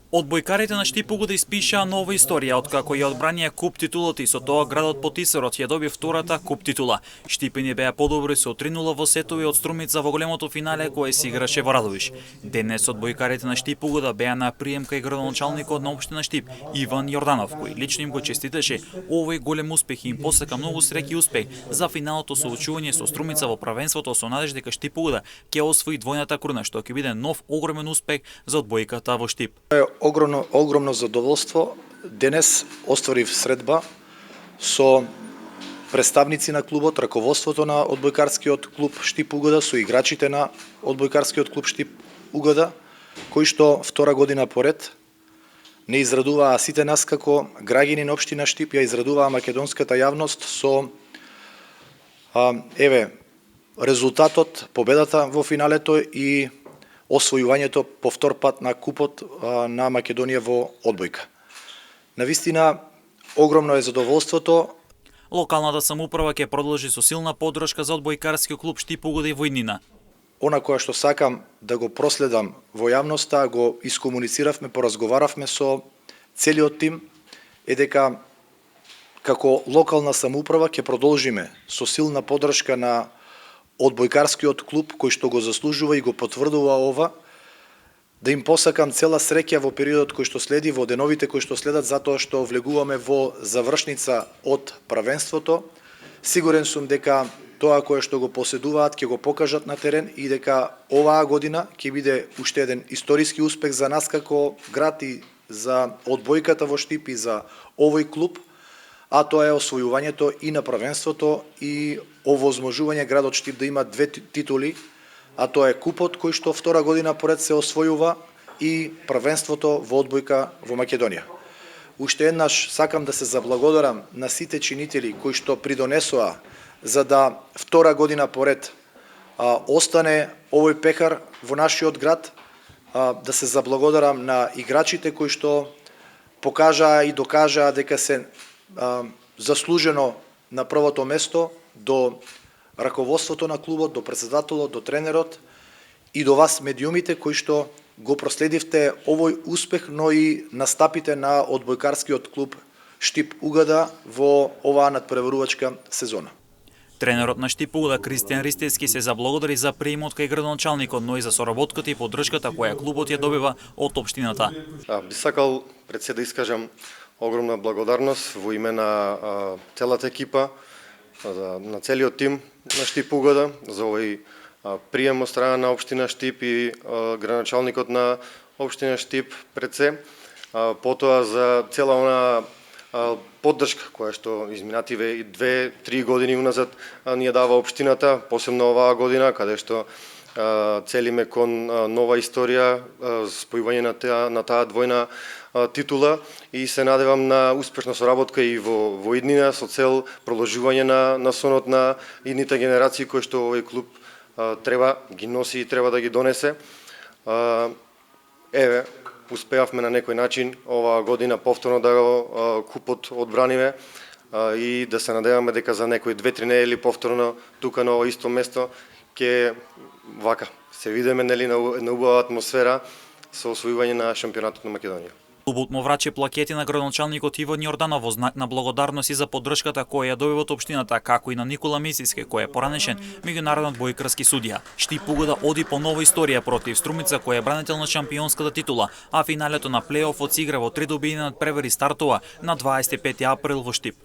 Одбојкарите на Штип Угода испишаа нова историја откако ја одбранија куп титулата и со тоа градот Потисарот ја доби втората куп титула. Штипени беа подобри со 3:0 во сетови од Струмица во големото финале кое се играше во Радовиш. Денес одбојкарите на Штип Угода беа на прием кај градоначалникот на општина Штип Иван Јорданов, кој лично им го честиташе овој голем успех и им посака многу среќа и успех за финалното соочување со Струмица во првенството со надеж дека Штип Угода ќе освои двојната круна, што ќе биде нов огромен успех за одбојката во Штип. Огромно задоволство. Денес остварив средба со представници на клубот, раководството на одбојкарскиот клуб Штип Угода, со играчите на одбојкарскиот клуб Штип Угода, кои што втора година поред не израдуваа сите нас како граѓани на општина Штип, ја израдуваа македонската јавност со резултатот, победата во финалето и освојувањето по втор пат на купот на Македонија во одбојка. Навистина, огромно е задоволството. Локалната самоуправа ќе продолжи со силна поддршка за одбојкарскиот клуб Штип Угода и во иднина. Она која што сакам да го проследам во јавноста, го искомунициравме, поразговаравме со целиот тим, е дека како локална самоуправа ќе продолжиме со силна поддршка на одбојкарскиот клуб кој што го заслужува и го потврдува ова, да им посакам цела среќа во периодот кој што следи, во деновите кои што следат, затоа што влегуваме во завршница од првенството. Сигурен сум дека тоа кое што го поседуваат ќе го покажат на терен и дека оваа година ќе биде уште еден историски успех за нас како град и за одбојката во Штип и за овој клуб, а тоа е освојувањето и на првенството и овозможување градот Штип да има две титули, а тоа е купот кој што втора година поред се освојува и првенството во одбојка во Македонија. Уште еднаш сакам да се заблагодарам на сите чинители кои што придонесоа за да втора година поред остане овој пекар во нашиот град, да се заблагодарам на играчите кои што покажаа и докажаа дека се заслужено на првото место, до раководството на клубот, до претседателот, до тренерот и до вас медиумите кои што го проследивте овој успех, но и настапите на одбојкарскиот клуб Штип Угода во оваа надпреварувачка сезона. Тренерот на Штип Угода Кристијан Ристевски се заблагодари за приемот кај градоначалникот, но и за соработката и поддршката која клубот ја добива од општината. Би сакал пред се да искажам огромна благодарност во име на целата екипа, на целиот тим на Штип Угода за овој прием од страна на општина Штип и градоначалникот на општина Штип пред се, потоа за цела она поддршка која што изминативе 2-3 години уназад ни ја дава општината, посебно оваа година каде што целиме кон нова историја, спојување на таа двојна титула и се надевам на успешна соработка и во иднина со цел продолжување на сонот на идните генерации кои што овој клуб треба ги носи и треба да ги донесе. Успеавме на некој начин оваа година повторно да го купот одбраниме и да се надеваме дека за некои 2-3 недели повторно тука на ово исто место ќе се видиме на една убава атмосфера со освојување на шампионатот на Македонија. Клубот му враче плакети на градоначалникот Иван Јорданов во знак на благодарност и за поддршката која ја добива од општината, како и на Никола Мисиски, кој е поранешен меѓународен одбојкарски судија. Штип Угода оди по нова историја против Струмица, која е бранител на шампионската титула, а финалето на плейофот се игра во 3 добиени надпревари стартува на 25 април во Штип.